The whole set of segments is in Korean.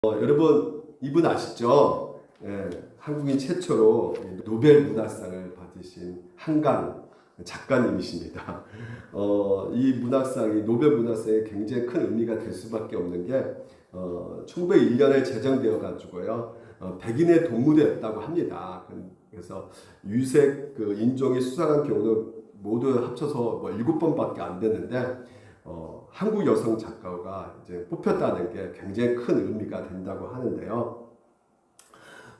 여러분 이분 아시죠? 한국인 최초로 노벨 문학상을 받으신 한강 작가님이십니다. 이 문학상이 노벨 문학상에 굉장히 큰 의미가 될 수밖에 없는 게 1901년에 제정되어 가지고요. 백인의 동무대였다고 합니다. 그래서 유색 인종이 수상한 경우는 모두 합쳐서 뭐 7번밖에 안 되는데 한국 여성 작가가 이제 뽑혔다는 게 굉장히 큰 의미가 된다고 하는데요.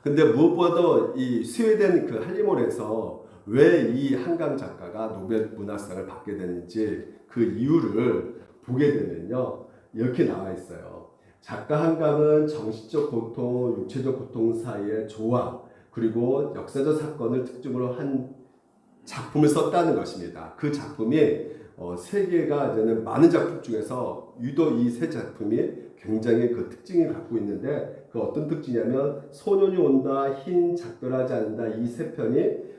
근데 무엇보다도 이 스웨덴 할리몰에서 왜 이 한강 작가가 노벨 문학상을 받게 됐는지 그 이유를 보게 되면요. 이렇게 나와 있어요. 작가 한강은 정신적 고통, 육체적 고통 사이의 조화, 그리고 역사적 사건을 특징으로 한 작품을 썼다는 것입니다. 그 작품이 세계가 이제는 많은 작품 중에서 유독 이 세 작품이 굉장히 그 특징을 갖고 있는데 그 어떤 특징이냐면 소년이 온다, 흰 작별하지 않는다 이 세 편이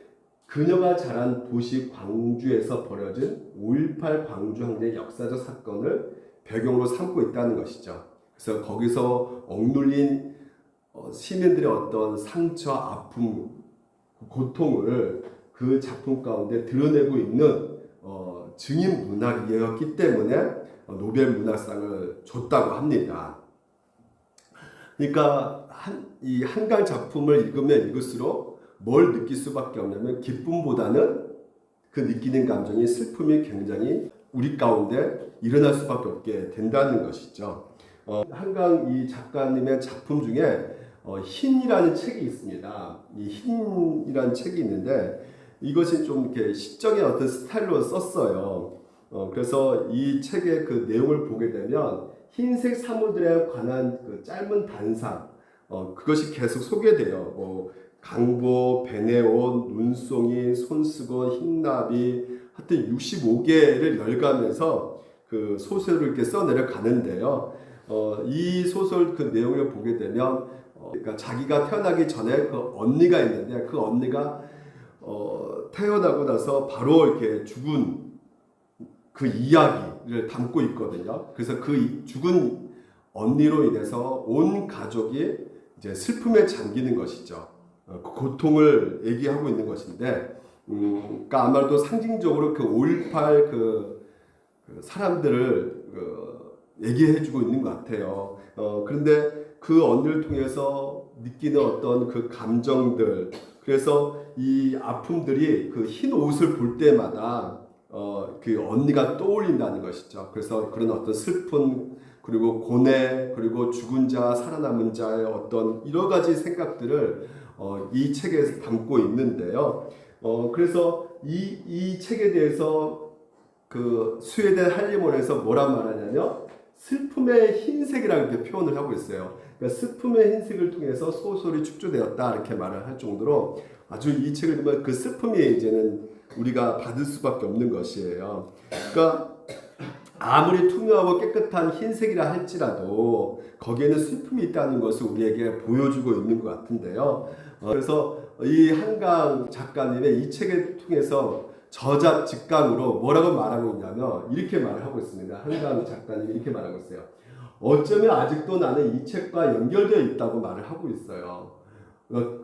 그녀가 자란 도시 광주에서 벌어진 5.18 광주 항쟁의 역사적 사건을 배경으로 삼고 있다는 것이죠. 그래서 거기서 억눌린 시민들의 어떤 상처, 아픔, 고통을 그 작품 가운데 드러내고 있는 증인 문학이었기 때문에 노벨 문학상을 줬다고 합니다. 그러니까 이 한강 작품을 읽으면 읽을수록 뭘 느낄 수밖에 없냐면 기쁨보다는 그 느끼는 감정이 슬픔이 굉장히 우리 가운데 일어날 수밖에 없게 된다는 것이죠. 한강 이 작가님의 작품 중에 흰이라는 책이 있습니다. 이 흰이라는 책이 있는데 이것이 좀 이렇게 시적인 어떤 스타일로 썼어요. 그래서 이 책의 그 내용을 보게 되면 흰색 사물들에 관한 그 짧은 단상, 그것이 계속 소개돼요. 뭐 강보, 베네온, 눈송이, 손수건, 흰나비, 하여튼 65개를 열가면서 그 소설을 이렇게 써내려 가는데요. 이 소설 그 내용을 보게 되면 그러니까 자기가 태어나기 전에 그 언니가 있는데 그 언니가 태어나고 나서 바로 이렇게 죽은 그 이야기를 담고 있거든요. 그래서 그 죽은 언니로 인해서 온 가족이 이제 슬픔에 잠기는 것이죠. 그 고통을 얘기하고 있는 것인데, 그러니까 아마도 상징적으로 그 5.18 그 사람들을 얘기해주고 있는 것 같아요. 그런데 그 언니를 통해서 느끼는 어떤 그 감정들, 그래서 이 아픔들이 그 흰 옷을 볼 때마다 그 언니가 떠올린다는 것이죠. 그래서 그런 어떤 슬픈 그리고 고뇌 그리고 죽은 자 살아남은 자의 어떤 여러 가지 생각들을 이 책에 담고 있는데요. 그래서 이 책에 대해서 그 스웨덴 할리몰에서 뭐라 말하냐면 슬픔의 흰색이라고 이렇게 표현을 하고 있어요. 그러니까 슬픔의 흰색을 통해서 소설이 축조되었다 이렇게 말을 할 정도로 아주 이 책을 보면 그 슬픔이 이제는 우리가 받을 수밖에 없는 것이에요. 그러니까 아무리 투명하고 깨끗한 흰색이라 할지라도 거기에는 슬픔이 있다는 것을 우리에게 보여주고 있는 것 같은데요. 그래서 이 한강 작가님의 이 책을 통해서 저자 직감으로 뭐라고 말하고 있냐면 이렇게 말을 하고 있습니다. 한강 작가님이 이렇게 말하고 있어요. 어쩌면 아직도 나는 이 책과 연결되어 있다고 말을 하고 있어요.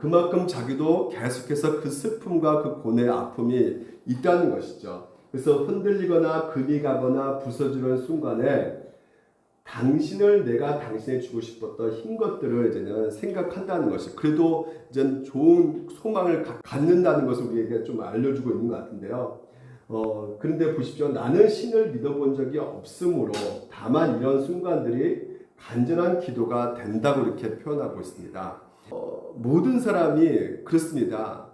그만큼 자기도 계속해서 그 슬픔과 그 고뇌, 아픔이 있다는 것이죠. 그래서 흔들리거나 금이 가거나 부서지는 순간에 당신을 내가 당신에 주고 싶었던 흰 것들을 이제는 생각한다는 것이 그래도 이제 좋은 소망을 갖는다는 것을 우리에게 좀 알려주고 있는 것 같은데요. 그런데 보십시오. 나는 신을 믿어본 적이 없으므로 다만 이런 순간들이 간절한 기도가 된다고 이렇게 표현하고 있습니다. 모든 사람이 그렇습니다.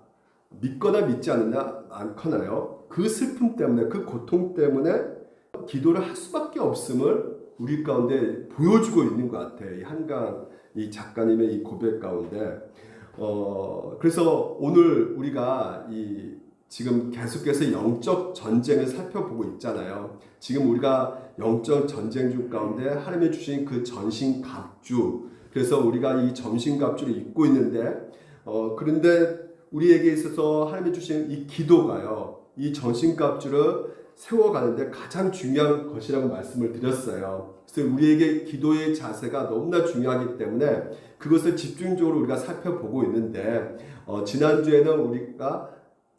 믿거나 믿지 않거나요. 그 슬픔 때문에 그 고통 때문에 기도를 할 수밖에 없음을 우리 가운데 보여주고 있는 것 같아요. 이 한강 이 작가님의 이 고백 가운데 그래서 오늘 우리가 지금 계속해서 영적 전쟁을 살펴보고 있잖아요. 지금 우리가 영적 전쟁 중 가운데 하나님이 주신 그 전신갑주, 그래서 우리가 이 전신갑주를 입고 있는데 그런데 우리에게 있어서 하나님이 주신 이 기도가요. 이 전신갑주를 세워가는데 가장 중요한 것이라고 말씀을 드렸어요. 그래서 우리에게 기도의 자세가 너무나 중요하기 때문에 그것을 집중적으로 우리가 살펴보고 있는데 지난주에는 우리가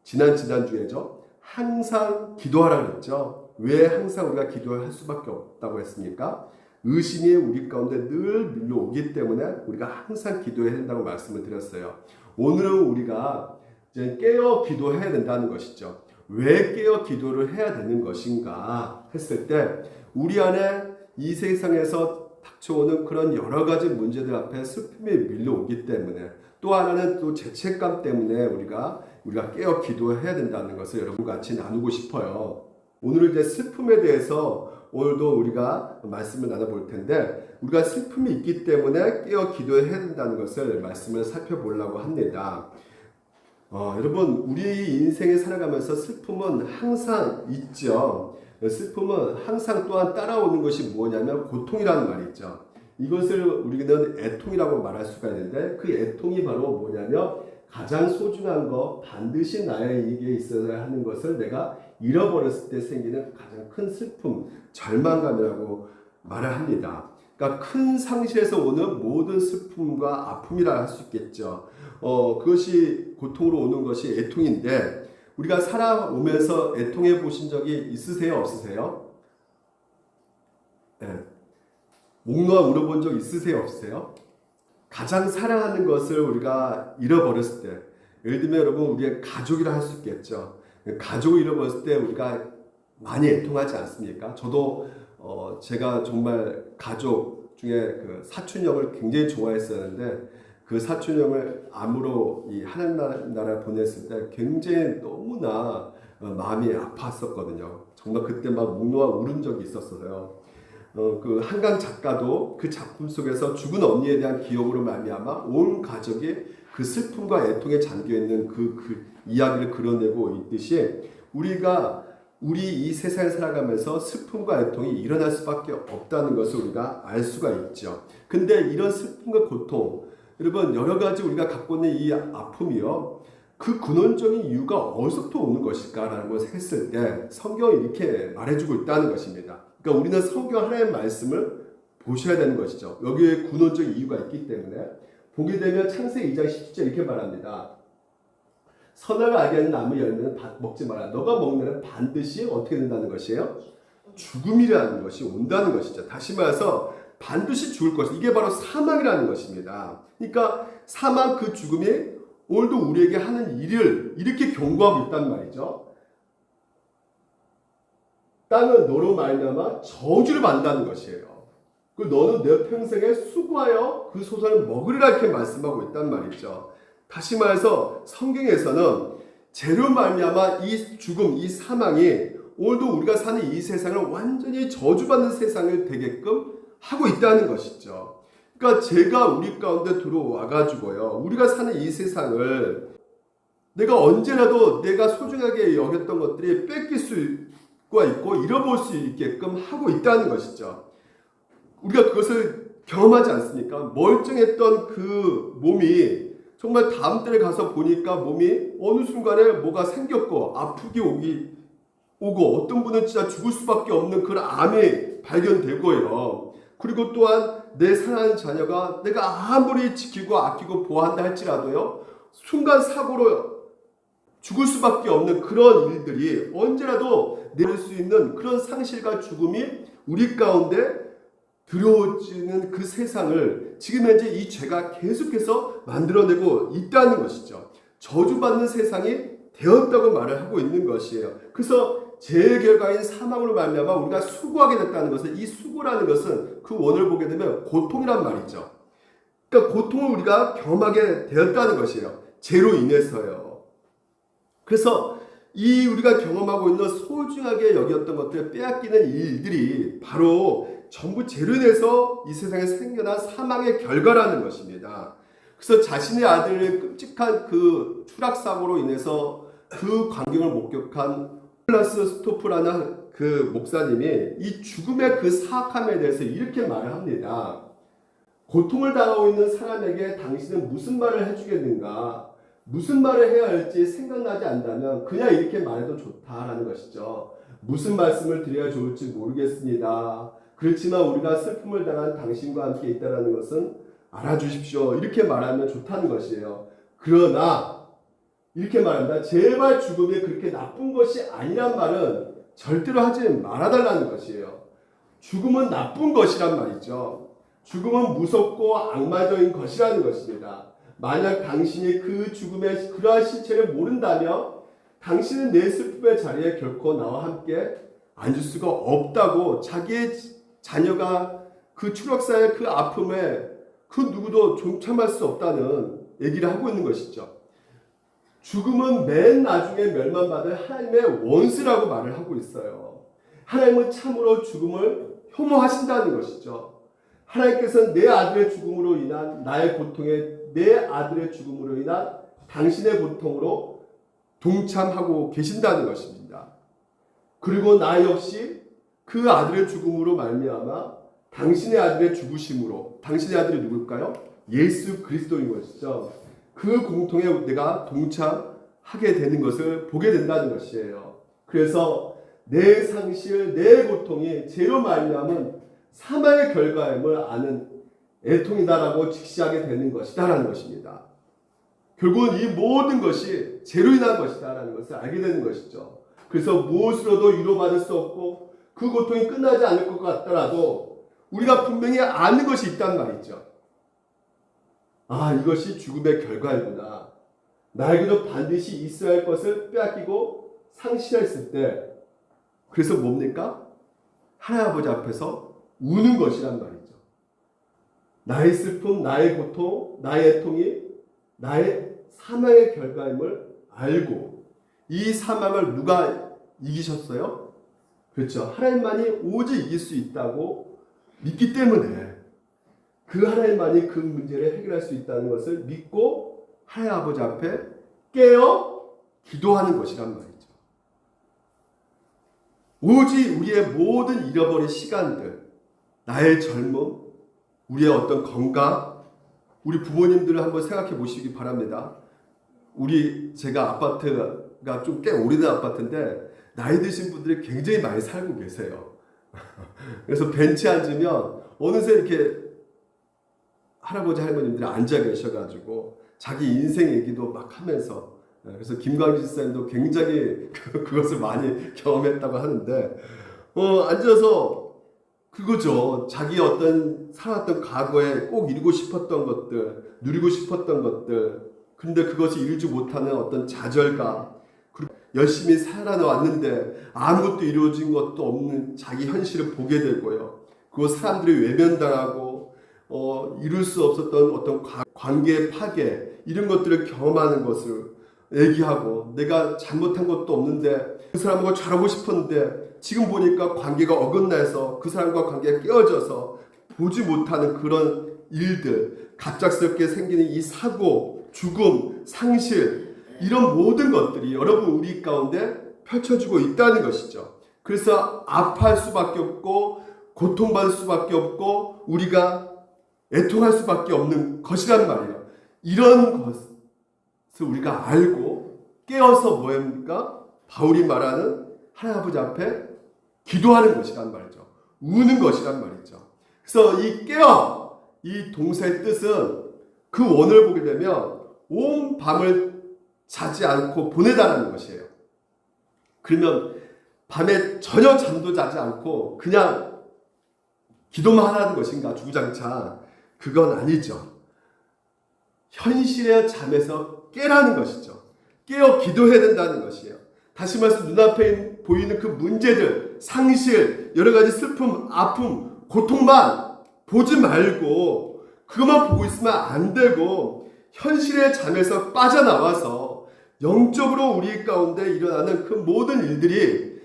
지난주에죠. 항상 기도하라 그랬죠. 왜 항상 우리가 기도할 수밖에 없다고 했습니까? 의심이 우리 가운데 늘 밀려오기 때문에 우리가 항상 기도해야 된다고 말씀을 드렸어요. 오늘은 우리가 이제 깨어 기도해야 된다는 것이죠. 왜 깨어 기도를 해야 되는 것인가 했을 때 우리 안에 이 세상에서 닥쳐오는 그런 여러 가지 문제들 앞에 슬픔이 밀려오기 때문에 또 하나는 또 죄책감 때문에 우리가 깨어 기도해야 된다는 것을 여러분과 같이 나누고 싶어요. 오늘은 이제 슬픔에 대해서 오늘도 우리가 말씀을 나눠볼 텐데 우리가 슬픔이 있기 때문에 깨어 기도해야 된다는 것을 말씀을 살펴보려고 합니다. 여러분 우리 인생에 살아가면서 슬픔은 항상 있죠. 슬픔은 항상 또한 따라오는 것이 뭐냐면 고통이라는 말이 있죠. 이것을 우리는 애통이라고 말할 수가 있는데 그 애통이 바로 뭐냐면 가장 소중한 거 반드시 나에게 있어야 하는 것을 내가 잃어버렸을 때 생기는 가장 큰 슬픔, 절망감이라고 말을 합니다. 그러니까 큰 상실에서 오는 모든 슬픔과 아픔이라 할 수 있겠죠. 그것이 고통으로 오는 것이 애통인데 우리가 살아오면서 애통해 보신 적이 있으세요? 없으세요? 네. 목 놓아 울어본 적 있으세요? 없으세요? 가장 사랑하는 것을 우리가 잃어버렸을 때 예를 들면 여러분 우리의 가족이라 할 수 있겠죠. 가족을 잃어버렸을 때 우리가 많이 애통하지 않습니까? 저도 제가 정말 가족 중에 그 사촌형을 굉장히 좋아했었는데 그 사촌형을 암으로 이 하나님 나라 보냈을 때 굉장히 너무나 마음이 아팠었거든요. 정말 그때 막 목 놓아 울은 적이 있었어요. 그 한강 작가도 그 작품 속에서 죽은 언니에 대한 기억으로 말미암아 온 가족이 그 슬픔과 애통에 잠겨 있는 그 이야기를 그려내고 있듯이 우리 이 세상에 살아가면서 슬픔과 애통이 일어날 수밖에 없다는 것을 우리가 알 수가 있죠. 근데 이런 슬픔과 고통, 여러분 여러 가지 우리가 갖고 있는 이 아픔이요. 그 근원적인 이유가 어디서부터 오는 것일까라는 것을 했을 때 성경이 이렇게 말해주고 있다는 것입니다. 그러니까 우리는 성경 하나님의 말씀을 보셔야 되는 것이죠. 여기에 근원적인 이유가 있기 때문에 보게 되면 창세기 2장 17절 이렇게 말합니다. 선악을 알게 하는 나무 열매는 먹지 마라. 너가 먹으면 반드시 어떻게 된다는 것이에요? 죽음이라는 것이 온다는 것이죠. 다시 말해서 반드시 죽을 것. 이게 바로 사망이라는 것입니다. 그러니까 사망 그 죽음이 오늘도 우리에게 하는 일을 이렇게 경고하고 있단 말이죠. 땅은 너로 말미암아 저주를 받는다는 것이에요. 그 너는 내 평생에 수고하여 그 소산을 먹으리라 이렇게 말씀하고 있단 말이죠. 다시 말해서 성경에서는 죄로 말미암아 이 죽음, 이 사망이 오늘도 우리가 사는 이 세상을 완전히 저주받는 세상을 되게끔 하고 있다는 것이죠. 그러니까 죄가 우리 가운데 들어와 가지고요. 우리가 사는 이 세상을 내가 언제라도 내가 소중하게 여겼던 것들이 뺏길 수가 있고 잃어볼 수 있게끔 하고 있다는 것이죠. 우리가 그것을 경험하지 않습니까? 멀쩡했던 그 몸이 정말 다음 달에 가서 보니까 몸이 어느 순간에 뭐가 생겼고 아프게 오고 어떤 분은 진짜 죽을 수밖에 없는 그런 암이 발견되고요. 그리고 또한 내 사랑하는 자녀가 내가 아무리 지키고 아끼고 보호한다 할지라도요. 순간 사고로 죽을 수밖에 없는 그런 일들이 언제라도 내릴 수 있는 그런 상실과 죽음이 우리 가운데 들어오지는 그 세상을 지금 현재 이 죄가 계속해서 만들어내고 있다는 것이죠. 저주받는 세상이 되었다고 말을 하고 있는 것이에요. 그래서 죄의 결과인 사망으로 말미암아 우리가 수고하게 됐다는 것은 이 수고라는 것은 그 원을 보게 되면 고통이란 말이죠. 그러니까 고통을 우리가 경험하게 되었다는 것이에요. 죄로 인해서요. 그래서 이 우리가 경험하고 있는 소중하게 여겼던 것들을 빼앗기는 일들이 바로 전부 죄로 인해서 이 세상에 생겨난 사망의 결과라는 것입니다. 그래서 자신의 아들의 끔찍한 그 추락사고로 인해서 그 광경을 목격한 플라스 스토프라는 그 목사님이 이 죽음의 그 사악함에 대해서 이렇게 말을 합니다. 고통을 당하고 있는 사람에게 당신은 무슨 말을 해주겠는가? 무슨 말을 해야 할지 생각나지 않다면 그냥 이렇게 말해도 좋다라는 것이죠. 무슨 말씀을 드려야 좋을지 모르겠습니다. 그렇지만 우리가 슬픔을 당한 당신과 함께 있다는 것은 알아주십시오. 이렇게 말하면 좋다는 것이에요. 그러나 이렇게 말합니다. 제발 죽음이 그렇게 나쁜 것이 아니란 말은 절대로 하지 말아달라는 것이에요. 죽음은 나쁜 것이란 말이죠. 죽음은 무섭고 악마적인 것이라는 것입니다. 만약 당신이 그 죽음의 그러한 실체를 모른다면 당신은 내 슬픔의 자리에 결코 나와 함께 앉을 수가 없다고 자기의 자녀가 그 추락사의 그 아픔에 그 누구도 동참할 수 없다는 얘기를 하고 있는 것이죠. 죽음은 맨 나중에 멸망받을 하나님의 원수라고 말을 하고 있어요. 하나님은 참으로 죽음을 혐오하신다는 것이죠. 하나님께서는 내 아들의 죽음으로 인한 나의 고통에 내 아들의 죽음으로 인한 당신의 고통으로 동참하고 계신다는 것입니다. 그리고 나 역시 그 아들의 죽음으로 말미암아 당신의 아들의 죽으심으로, 당신의 아들이 누굴까요? 예수 그리스도인 것이죠. 그 공통에 내가 동참하게 되는 것을 보게 된다는 것이에요. 그래서 내 상실, 내 고통이 죄로 말미암은 사망의 결과임을 아는 애통이다라고 직시하게 되는 것이다라는 것입니다. 결국은 이 모든 것이 죄로 인한 것이다라는 것을 알게 되는 것이죠. 그래서 무엇으로도 위로받을 수 없고 그 고통이 끝나지 않을 것 같더라도 우리가 분명히 아는 것이 있단 말이죠. 아, 이것이 죽음의 결과이구나. 나에게도 반드시 있어야 할 것을 빼앗기고 상실했을 때, 그래서 뭡니까? 하나님 아버지 앞에서 우는 것이란 말이죠. 나의 슬픔, 나의 고통, 나의 애통이 나의 사망의 결과임을 알고, 이 사망을 누가 이기셨어요? 그렇죠. 하나님만이 오직 이길 수 있다고 믿기 때문에 그 하나님만이 그 문제를 해결할 수 있다는 것을 믿고 하나님 아버지 앞에 깨어 기도하는 것이란 말이죠. 오직 우리의 모든 잃어버린 시간들, 나의 젊음, 우리의 어떤 건강, 우리 부모님들을 한번 생각해 보시기 바랍니다. 제가 아파트가 좀 꽤 오래된 아파트인데 나이 드신 분들이 굉장히 많이 살고 계세요. 그래서 벤치에 앉으면 어느새 이렇게 할아버지 할머님들이 앉아 계셔가지고 자기 인생 얘기도 막 하면서, 그래서 김광진 선생님도 굉장히 그것을 많이 경험했다고 하는데, 앉아서 그거죠. 자기 어떤 살았던 과거에 꼭 이루고 싶었던 것들, 누리고 싶었던 것들, 근데 그것이 이루지 못하는 어떤 좌절감, 그리고 열심히 살아왔는데 아무것도 이루어진 것도 없는 자기 현실을 보게 되고요. 그리고 사람들이 외면당하고 이룰 수 없었던 어떤 관계의 파괴, 이런 것들을 경험하는 것을 얘기하고, 내가 잘못한 것도 없는데 그 사람하고 잘하고 싶었는데 지금 보니까 관계가 어긋나서 그 사람과 관계가 깨어져서 보지 못하는 그런 일들, 갑작스럽게 생기는 이 사고, 죽음, 상실, 이런 모든 것들이 여러분 우리 가운데 펼쳐지고 있다는 것이죠. 그래서 아파할 수밖에 없고 고통받을 수밖에 없고 우리가 애통할 수밖에 없는 것이란 말이에요. 이런 것을 우리가 알고 깨어서 뭐합니까? 바울이 말하는 하나님 아버지 앞에 기도하는 것이란 말이죠. 우는 것이란 말이죠. 그래서 이 동사의 뜻은 그 원을 보게 되면 온 밤을 자지 않고 보내다라는 것이에요. 그러면 밤에 전혀 잠도 자지 않고 그냥 기도만 하는 것인가 주구장창? 그건 아니죠. 현실의 잠에서 깨라는 것이죠. 깨어 기도해야 된다는 것이에요. 다시 말해서 눈앞에 보이는 그 문제들, 상실, 여러 가지 슬픔, 아픔, 고통만 보지 말고 그것만 보고 있으면 안 되고 현실의 잠에서 빠져나와서 영적으로 우리 가운데 일어나는 그 모든 일들이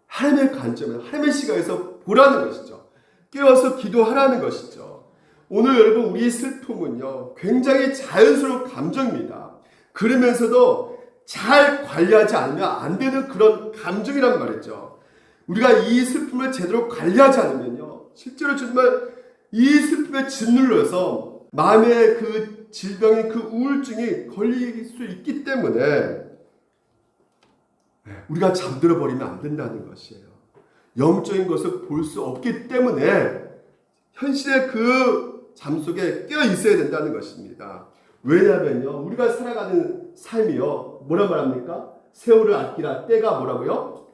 하나님의 관점에서, 하나님의 시각에서 보라는 것이죠. 깨어서 기도하라는 것이죠. 오늘 여러분 우리의 슬픔은요 굉장히 자연스러운 감정입니다. 그러면서도 잘 관리하지 않으면 안 되는 그런 감정이란 말이죠. 우리가 이 슬픔을 제대로 관리하지 않으면요 실제로 정말 이 슬픔에 짓눌려서 마음의 그 질병인 그 우울증이 걸릴 수 있기 때문에 우리가 잠들어 버리면 안 된다는 것이에요. 영적인 것을 볼 수 없기 때문에 현실의 그 잠 속에 깨어 있어야 된다는 것입니다. 왜냐하면요, 우리가 살아가는 삶이요, 뭐라 말합니까? 세월을 아끼라. 때가 뭐라고요?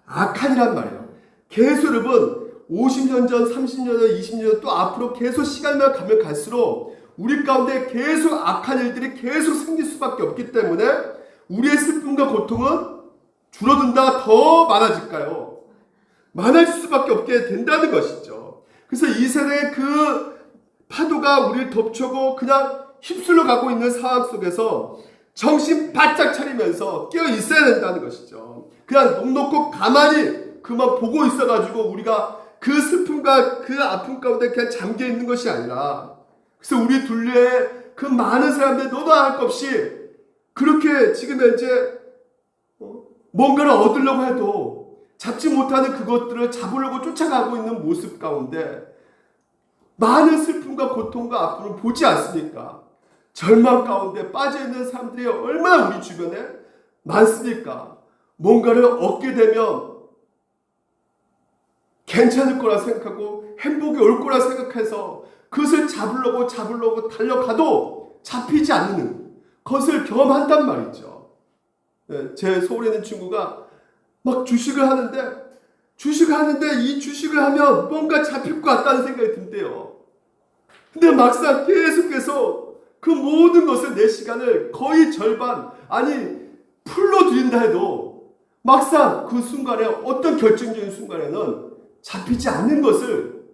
악한이란 말이에요. 계속 여러분 50년 전, 30년 전, 20년 전 또 앞으로 계속 시간만 가면 갈수록 우리 가운데 계속 악한 일들이 계속 생길 수밖에 없기 때문에 우리의 슬픔과 고통은 줄어든다, 더 많아질까요? 많아질 수밖에 없게 된다는 것이죠. 그래서 이 세상의 그 파도가 우리를 덮쳐고 그냥 휩쓸려 가고 있는 상황 속에서 정신 바짝 차리면서 깨어 있어야 된다는 것이죠. 그냥 넋 놓고 가만히 그만 보고 있어가지고 우리가 그 슬픔과 그 아픔 가운데 그냥 잠겨 있는 것이 아니라, 그래서 우리 둘레에 그 많은 사람들 너도 할 것 없이 그렇게 지금 현재 뭔가를 얻으려고 해도 잡지 못하는 그것들을 잡으려고 쫓아가고 있는 모습 가운데 많은 슬픔과 고통과 아픔을 보지 않습니까? 절망 가운데 빠져있는 사람들이 얼마나 우리 주변에 많습니까? 뭔가를 얻게 되면 괜찮을 거라 생각하고 행복이 올 거라 생각해서 그것을 잡으려고 달려가도 잡히지 않는 것을 경험한단 말이죠. 제 서울에 있는 친구가 막 주식을 하는데 이 주식을 하면 뭔가 잡힐 것 같다는 생각이 든대요. 근데 막상 계속해서 그 모든 것을 내 시간을 거의 절반, 아니 풀로 들인다 해도 막상 그 순간에 어떤 결정적인 순간에는 잡히지 않는 것을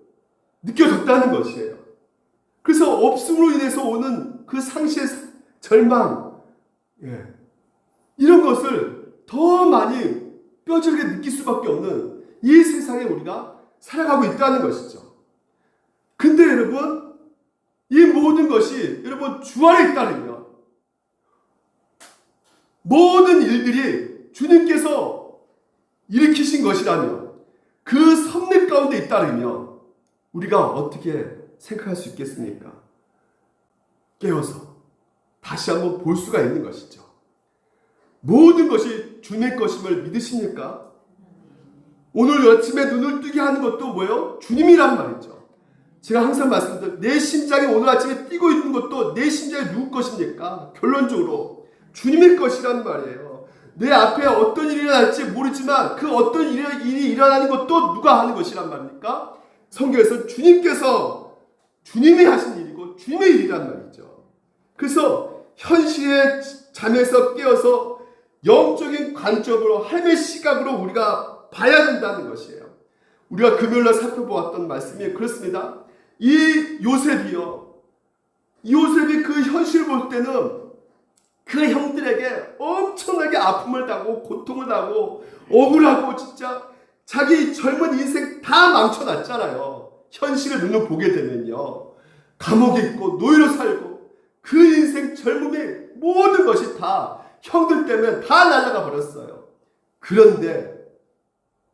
느껴졌다는 것이에요. 그래서 없음으로 인해서 오는 그 상실의 절망, 이런 것을 더 많이 뼈저리게 느낄 수밖에 없는 이 세상에 우리가 살아가고 있다는 것이죠. 근데 여러분, 이 모든 것이 여러분 주 안에 따르면, 모든 일들이 주님께서 일으키신 것이라면, 그 섭리 가운데 있다면 우리가 어떻게 생각할 수 있겠습니까? 깨어서 다시 한번 볼 수가 있는 것이죠. 모든 것이 주님의 것임을 믿으십니까? 오늘 아침에 눈을 뜨게 하는 것도 뭐예요? 주님이란 말이죠. 제가 항상 말씀드린 내 심장이 오늘 아침에 뛰고 있는 것도 내 심장이 누구 것입니까? 결론적으로 주님의 것이란 말이에요. 내 앞에 어떤 일이 일어날지 모르지만 그 어떤 일이 일어나는 것도 누가 하는 것이란 말입니까? 성경에서 주님이 하신 일이고 주님의 일이란 말이죠. 그래서 현실의 잠에서 깨어서 영적인 관점으로, 하나님의 시각으로 우리가 봐야 된다는 것이에요. 우리가 금요일날 살펴보았던 말씀이 그렇습니다. 이 요셉이 그 현실을 볼 때는 그 형들에게 엄청나게 아픔을 당하고 고통을 당하고 억울하고 진짜 자기 젊은 인생 다 망쳐놨잖아요. 현실을 눈으로 보게 되면요, 감옥에 있고 노예로 살고 그 인생 젊음의 모든 것이 다 형들 때문에 다 날아가 버렸어요. 그런데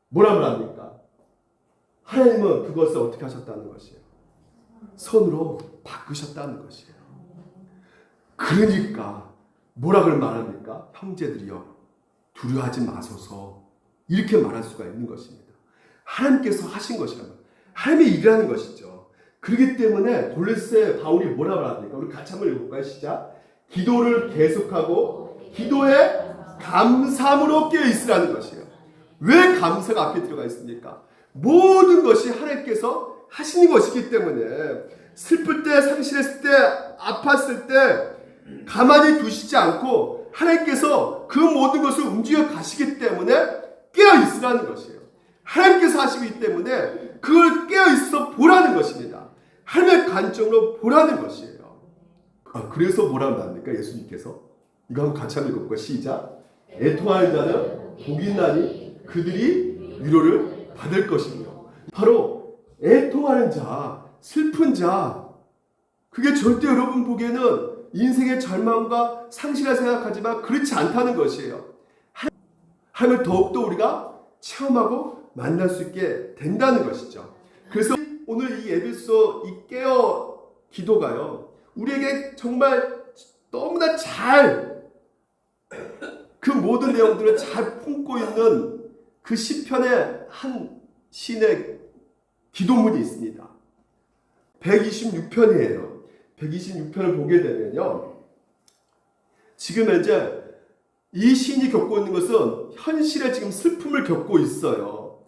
뭐라 말합니까? 하나님은 그것을 어떻게 하셨다는 것이에요? 선으로 바꾸셨다는 것이에요. 그러니까 뭐라 그런 말합니까? 형제들이여 두려워하지 마소서, 이렇게 말할 수가 있는 것입니다. 하나님께서 하신 것이란 말이에요. 하나님의 일이라는 것이죠. 그렇기 때문에 골로새 바울이 뭐라 말합니까? 우리 같이 한번 읽어볼까요? 시작. 기도를 계속하고 기도에 감사함으로 깨어 있으라는 것이에요. 왜 감사가 앞에 들어가 있습니까? 모든 것이 하나님께서 하시는 것이기 때문에 슬플 때, 상실했을 때, 아팠을 때 가만히 두시지 않고 하나님께서 그 모든 것을 움직여 가시기 때문에 깨어 있으라는 것이에요. 하나님께서 하시기 때문에 그걸 깨어 있어 보라는 것입니다. 하나님의 관점으로 보라는 것이에요. 그래서 뭐라고 합니까? 예수님께서 이거 한번 같이 한번 읽어볼까요? 시작. 애통하는 자는 복이 있나니 그들이 위로를 받을 것이며. 바로 애통하는 자, 슬픈 자, 그게 절대 여러분 보기에는 인생의 절망과 상실을 생각하지만 그렇지 않다는 것이에요. 하나님을 더욱더 우리가 체험하고 만날 수 있게 된다는 것이죠. 그래서 오늘 이 에베소 이 깨어 기도가요, 우리에게 정말 너무나 잘 그 모든 내용들을 잘 품고 있는 그 시편의 한 시인의 기도문이 있습니다. 126편이에요. 126편을 보게 되면요, 지금 현재 이 시인이 겪고 있는 것은 현실의 지금 슬픔을 겪고 있어요.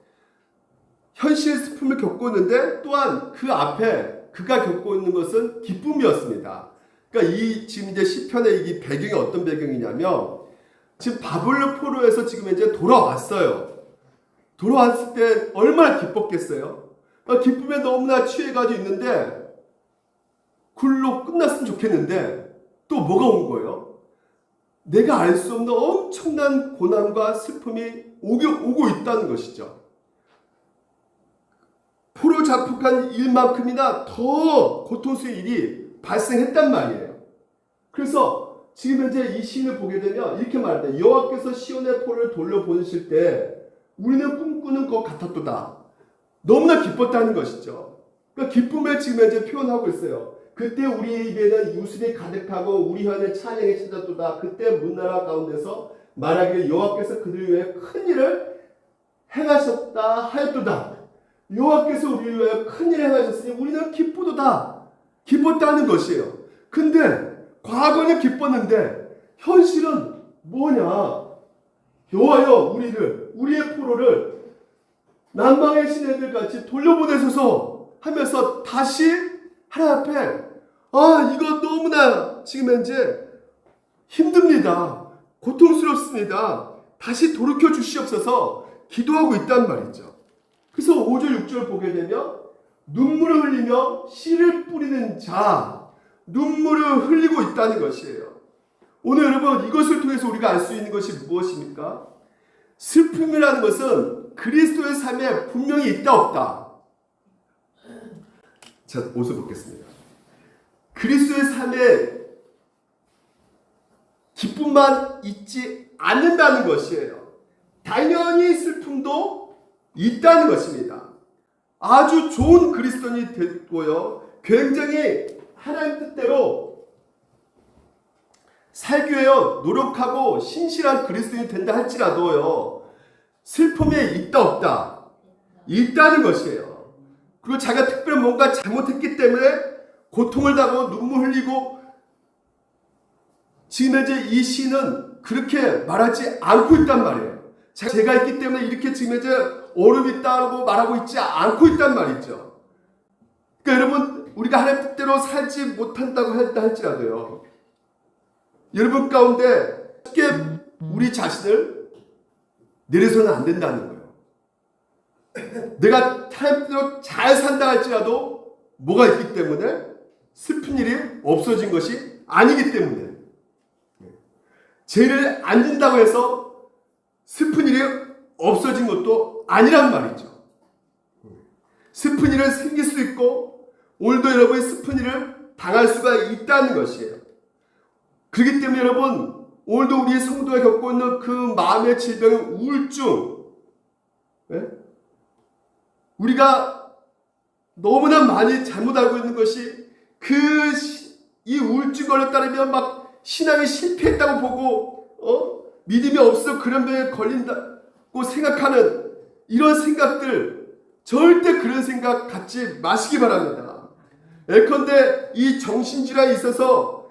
현실의 슬픔을 겪고 있는데 또한 그 앞에 그가 겪고 있는 것은 기쁨이었습니다. 그러니까 이 지금 이제 시편의 이 배경이 어떤 배경이냐면, 지금 바벨론 포로에서 지금 이제 돌아왔어요. 돌아왔을 때 얼마나 기뻤겠어요? 기쁨에 너무나 취해가지고 있는데, 굴로 끝났으면 좋겠는데 또 뭐가 온 거예요? 내가 알 수 없는 엄청난 고난과 슬픔이 오고 있다는 것이죠. 포로 잡혀간 일만큼이나 더 고통스러운 일이 발생했단 말이에요. 그래서 지금 현재 이 시인을 보게 되면 이렇게 말합니다. 여호와께서 시온의 포로를 돌려보내실 때 우리는 꿈꾸는 것 같았도다. 너무나 기뻤다는 것이죠. 그러니까 기쁨을 지금 현재 표현하고 있어요. 그때 우리 입에는 웃음이 가득하고 우리 혀는 찬양이 찾았도다. 그때 문나라 가운데서 말하기를 여호와께서 그들 위해 큰 일을 행하셨다 하였도다. 여호와께서 우리 위해 큰 일을 행하셨으니 우리는 기쁘도다. 기뻤다는 것이에요. 근데 과거는 기뻤는데 현실은 뭐냐? 여호와여, 우리의 포로를 난방의 시내들 같이 돌려보내소서 하면서 다시 하나님 앞에 이거 너무나 지금 현재 힘듭니다. 고통스럽습니다. 다시 돌이켜 주시옵소서 기도하고 있단 말이죠. 그래서 5절 6절 보게 되면 눈물을 흘리며 씨를 뿌리는 자, 눈물을 흘리고 있다는 것이에요. 오늘 여러분, 이것을 통해서 우리가 알 수 있는 것이 무엇입니까? 슬픔이라는 것은 그리스도의 삶에 분명히 있다 없다. 자, 옷을 벗겠습니다. 그리스도의 삶에 기쁨만 있지 않는다는 것이에요. 당연히 슬픔도 있다는 것입니다. 아주 좋은 그리스도인이 됐고요, 굉장히 하나님 뜻대로 살기 위해 노력하고 신실한 그리스도인이 된다 할지라도요, 슬픔이 있다 없다? 있다는 것이에요. 그리고 자기가 특별히 뭔가 잘못했기 때문에 고통을 당하고 눈물 흘리고, 지금 현재 이 시는 그렇게 말하지 않고 있단 말이에요. 제가 있기 때문에 이렇게 지금 현재 어려움이 있다고 말하고 있지 않고 있단 말이죠. 그러니까 여러분, 우리가 하나님 뜻대로 살지 못한다고 했다 할지라도요, 여러분 가운데 쉽게 우리 자신을 내려서는 안 된다는 거예요. 내가 하나님 뜻대로 잘 산다 할지라도 뭐가 있기 때문에? 슬픈 일이 없어진 것이 아니기 때문에. 죄를 안 진다고 해서 슬픈 일이 없어진 것도 아니란 말이죠. 슬픈 일은 생길 수 있고 오늘도 여러분이 슬픈 일을 당할 수가 있다는 것이에요. 그렇기 때문에 여러분, 오늘도 우리 성도가 겪고 있는 그 마음의 질병, 우울증, 우리가 너무나 많이 잘못 알고 있는 것이, 이 우울증 걸렸다면 막 신앙이 실패했다고 보고 믿음이 없어 그런 병에 걸린다고 생각하는 이런 생각들, 절대 그런 생각 갖지 마시기 바랍니다. 예컨대 이 정신질환에 있어서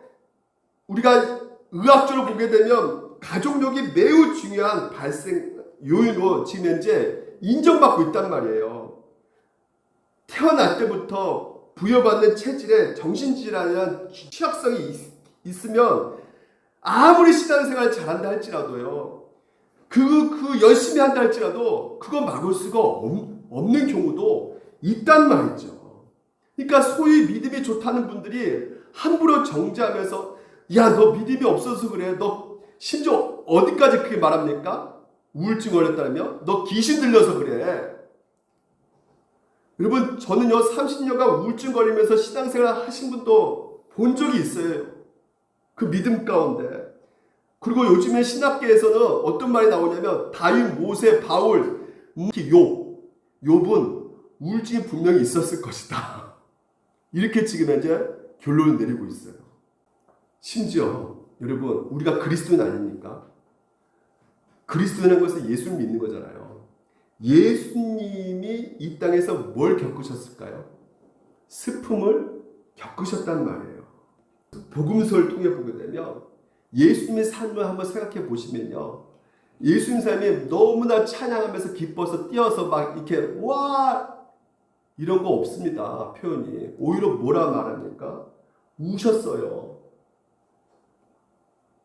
우리가 의학적으로 보게 되면 가족력이 매우 중요한 발생 요인으로 지금 현재 인정받고 있단 말이에요. 태어날 때부터 부여받는 체질에 정신질환이란 취약성이 있으면 아무리 신앙생활을 잘한다 할지라도요, 그 열심히 한다 할지라도 그거 막을 수가 없는 경우도 있단 말이죠. 그러니까 소위 믿음이 좋다는 분들이 함부로 정죄하면서 야, 너 믿음이 없어서 그래. 너 심지어 어디까지 그렇게 말합니까? 우울증 걸렸다며? 너 귀신 들려서 그래. 여러분, 저는요 30년간 우울증 걸리면서 신앙생활 하신 분도 본 적이 있어요. 그 믿음 가운데. 그리고 요즘에 신학계에서는 어떤 말이 나오냐면 다윗, 모세, 바울, 욥은 우울증이 분명히 있었을 것이다. 이렇게 지금 현재 결론을 내리고 있어요. 심지어 여러분, 우리가 그리스도인 아닙니까? 그리스도라는 것은 예수를 믿는 거잖아요. 예수님이 이 땅에서 뭘 겪으셨을까요? 슬픔을 겪으셨단 말이에요. 복음서를 통해 보게 되면 예수님의 삶을 한번 생각해 보시면요. 예수님 삶이 너무나 찬양하면서 기뻐서 뛰어서 막 이렇게 와 이런 거 없습니다. 표현이. 오히려 뭐라 말합니까? 우셨어요.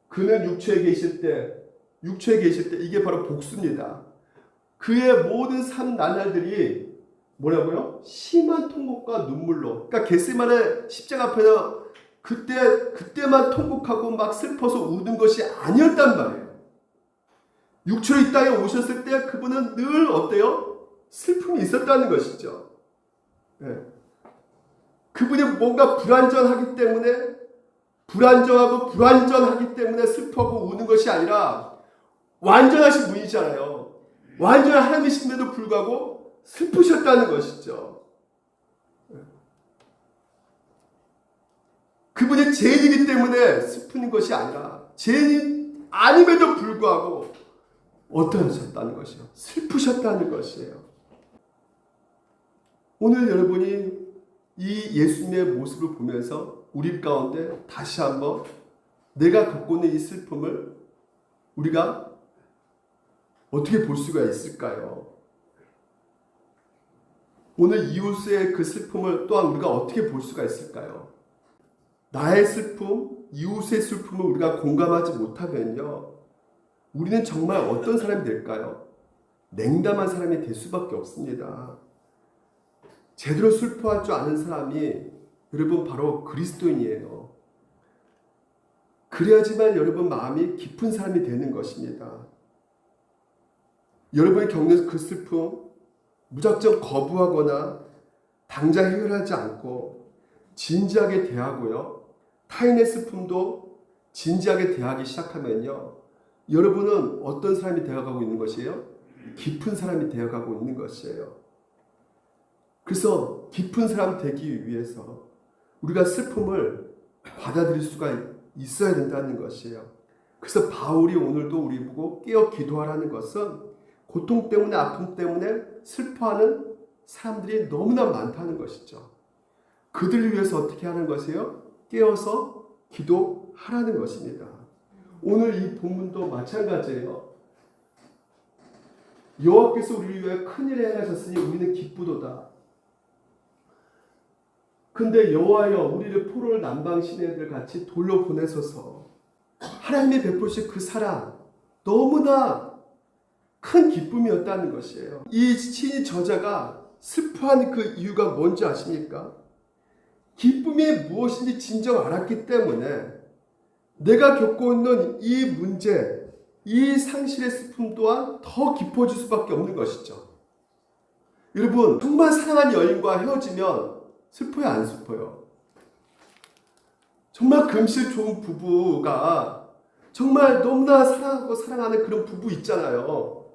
그는 육체에 계실 때 이게 바로 복수입니다. 그의 모든 삶 나날들이 뭐라고요? 심한 통곡과 눈물로. 그러니까 겟세마네 십자가 앞에서 그때만 통곡하고 막 슬퍼서 우는 것이 아니었단 말이에요. 육체로 이 땅에 오셨을 때 그분은 늘 어때요? 슬픔이 있었다는 것이죠. 네. 그분이 뭔가 불완전하기 때문에 슬퍼하고 우는 것이 아니라 완전하신 분이잖아요. 완전한 하나님이신데도 불구하고 슬프셨다는 것이죠. 그분이 죄인이기 때문에 슬픈 것이 아니라 죄인이 아님에도 불구하고 어떠하셨다는 것이요? 슬프셨다는 것이에요. 오늘 여러분이 이 예수님의 모습을 보면서 우리 가운데 다시 한번 내가 겪고 있는 이 슬픔을 우리가 어떻게 볼 수가 있을까요? 오늘 이웃의 그 슬픔을 또한 우리가 어떻게 볼 수가 있을까요? 나의 슬픔, 이웃의 슬픔을 우리가 공감하지 못하면요. 우리는 정말 어떤 사람이 될까요? 냉담한 사람이 될 수밖에 없습니다. 제대로 슬퍼할 줄 아는 사람이 여러분 바로 그리스도인이에요. 그래야지만 여러분 마음이 깊은 사람이 되는 것입니다. 여러분이 겪는 그 슬픔 무작정 거부하거나 당장 해결하지 않고 진지하게 대하고요. 타인의 슬픔도 진지하게 대하기 시작하면요. 여러분은 어떤 사람이 되어가고 있는 것이에요? 깊은 사람이 되어가고 있는 것이에요. 그래서 깊은 사람 되기 위해서 우리가 슬픔을 받아들일 수가 있어야 된다는 것이에요. 그래서 바울이 오늘도 우리 보고 깨어 기도하라는 것은 고통 때문에 아픔 때문에 슬퍼하는 사람들이 너무나 많다는 것이죠. 그들을 위해서 어떻게 하는 것이에요? 깨어서 기도하라는 것입니다. 오늘 이 본문도 마찬가지예요. 여호와께서 우리를 위해 큰일을 행하셨으니 우리는 기쁘도다. 근데 여호와여 우리를 포로를 남방 시내들 같이 돌려 보내소서. 하나님이 베푸신 그 사랑 너무나 큰 기쁨이었다는 것이에요. 이 시인 저자가 슬퍼하는 그 이유가 뭔지 아십니까? 기쁨이 무엇인지 진정 알았기 때문에 내가 겪고 있는 이 문제, 이 상실의 슬픔 또한 더 깊어질 수밖에 없는 것이죠. 여러분 정말 사랑하는 여인과 헤어지면 슬퍼요 안 슬퍼요? 정말 금실 좋은 부부가 정말 너무나 사랑하고 사랑하는 그런 부부 있잖아요.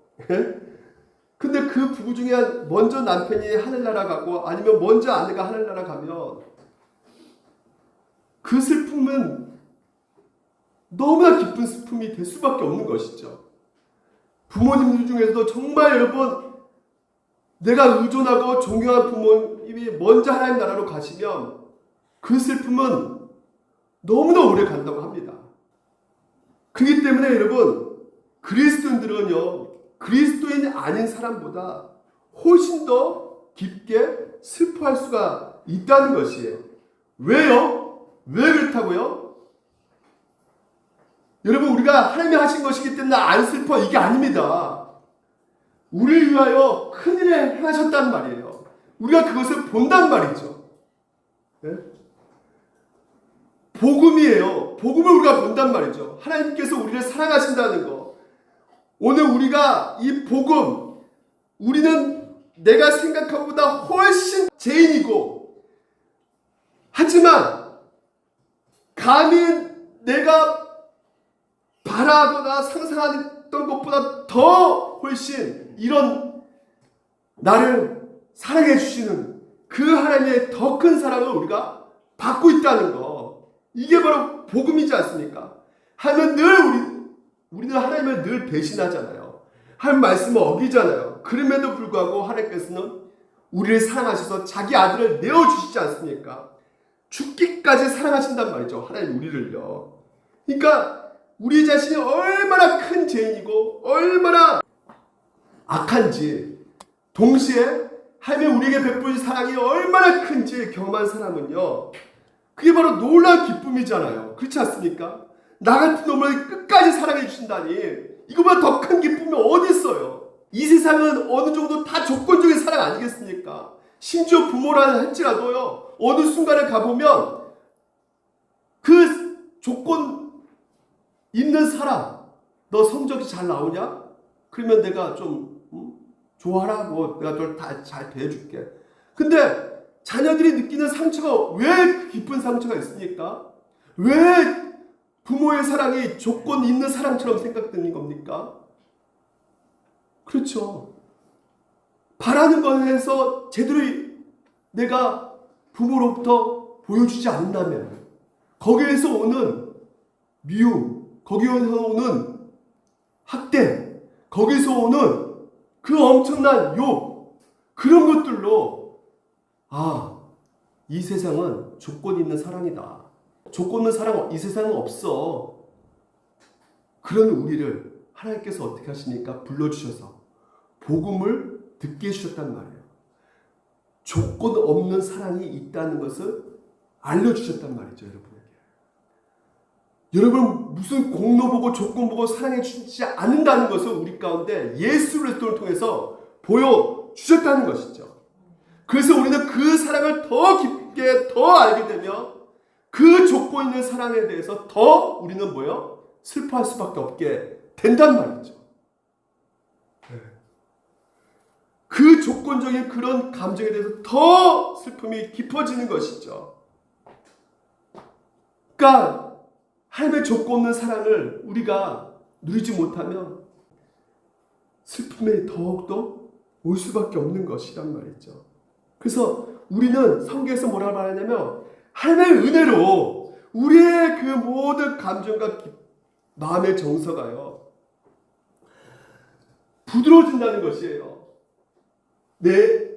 근데 그 부부 중에 먼저 남편이 하늘나라 가고 아니면 먼저 아내가 하늘나라 가면 그 슬픔은 너무나 기쁜 슬픔이 될 수밖에 없는 것이죠. 부모님들 중에서도 정말 여러분 내가 의존하고 존경한 부모님이 먼저 하나님 나라로 가시면 그 슬픔은 너무나 오래 간다고 합니다. 그렇기 때문에 여러분 그리스도인들은요 그리스도인이 아닌 사람보다 훨씬 더 깊게 슬퍼할 수가 있다는 것이에요. 왜요? 왜 그렇다고요? 여러분 우리가 하나님이 하신 것이기 때문에 안 슬퍼 이게 아닙니다. 우리를 위하여 큰일을 행하셨단 말이에요. 우리가 그것을 본단 말이죠. 네? 복음이에요. 복음을 우리가 본단 말이죠. 하나님께서 우리를 사랑하신다는 거. 오늘 우리가 이 복음, 우리는 내가 생각한 것보다 훨씬 죄인이고 하지만 감히 내가 바라거나 상상했던 것보다 더 훨씬 이런 나를 사랑해 주시는 그 하나님의 더 큰 사랑을 우리가 받고 있다는 거. 이게 바로 복음이지 않습니까? 하면 늘 우리는 하나님을 늘 배신하잖아요. 하나님 말씀을 어기잖아요. 그럼에도 불구하고 하나님께서는 우리를 사랑하셔서 자기 아들을 내어주시지 않습니까? 죽기까지 사랑하신단 말이죠. 하나님 우리를요. 그러니까 우리 자신이 얼마나 큰 죄인이고 얼마나 악한지, 동시에 하나님이 우리에게 베푸신 사랑이 얼마나 큰지 경험한 사람은요, 그게 바로 놀라운 기쁨이잖아요. 그렇지 않습니까? 나 같은 놈을 끝까지 사랑해 주신다니 이거보다 더 큰 기쁨이 어디 있어요? 이 세상은 어느 정도 다 조건적인 사랑 아니겠습니까? 심지어 부모라 할지라도요, 어느 순간에 가보면 그 조건 있는 사람, 너 성적이 잘 나오냐? 그러면 내가 좀 좋아하라고 내가 널 다 잘 대해줄게. 근데 자녀들이 느끼는 상처가 왜 깊은 상처가 있습니까? 왜 부모의 사랑이 조건 있는 사랑처럼 생각되는 겁니까? 그렇죠. 바라는 것에서 제대로 내가 부모로부터 보여주지 않는다면 거기에서 오는 미움, 거기에서 오는 학대, 거기서 오는 그 엄청난 욕, 그런 것들로 이 세상은 조건 있는 사랑이다. 조건 있는 사랑 이 세상은 없어. 그런 우리를 하나님께서 어떻게 하십니까? 불러주셔서 복음을 듣게 해주셨단 말이에요. 조건 없는 사랑이 있다는 것을 알려주셨단 말이죠, 여러분에게. 여러분 무슨 공로 보고 조건 보고 사랑해 주지 않는다는 것을 우리 가운데 예수 그리스도를 통해서 보여주셨다는 것이죠. 그래서 우리는 그 사랑을 더 깊게 더 알게 되며 그 조건 있는 사랑에 대해서 더 우리는 뭐요? 슬퍼할 수밖에 없게 된단 말이죠. 그 조건적인 그런 감정에 대해서 더 슬픔이 깊어지는 것이죠. 그러니까 하나님의 조건 없는 사랑을 우리가 누리지 못하면 슬픔이 더욱더 올 수밖에 없는 것이란 말이죠. 그래서 우리는 성경에서 뭐라고 말하냐면 하나님의 은혜로 우리의 그 모든 감정과 마음의 정서가요 부드러워진다는 것이에요.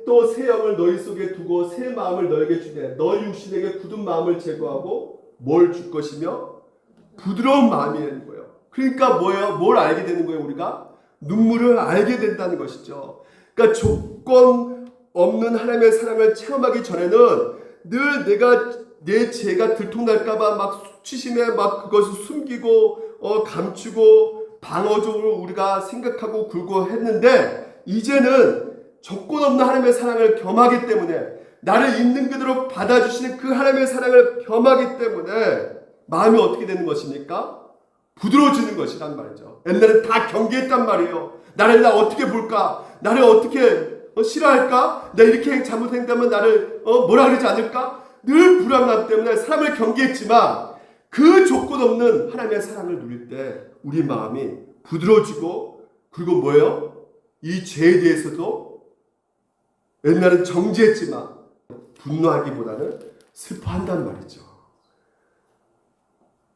또 새 영을 너희 속에 두고 새 마음을 너에게 주되 너희 육신에게 굳은 마음을 제거하고 뭘 줄 것이며 부드러운 마음이라는 거예요. 그러니까 뭐예요? 뭘 알게 되는 거예요? 우리가 눈물을 알게 된다는 것이죠. 그러니까 조건 없는 하나님의 사랑을 체험하기 전에는 늘 내 죄가 들통날까봐 막 수치심에 막 그것을 숨기고 감추고 방어적으로 우리가 생각하고 굴고 했는데 이제는 조건 없는 하나님의 사랑을 겸하기 때문에 나를 있는 그대로 받아주시는 그 하나님의 사랑을 겸하기 때문에 마음이 어떻게 되는 것입니까? 부드러워지는 것이란 말이죠. 옛날엔 다 경계했단 말이에요. 나를 나 어떻게 볼까? 나를 어떻게 싫어할까? 나 이렇게 잘못했다면 나를 뭐라 그러지 않을까? 늘 불안감 때문에 사람을 경계했지만 그 조건 없는 하나님의 사랑을 누릴 때 우리 마음이 부드러워지고 그리고 뭐예요? 이 죄에 대해서도 옛날엔 정죄했지만 분노하기보다는 슬퍼한단 말이죠.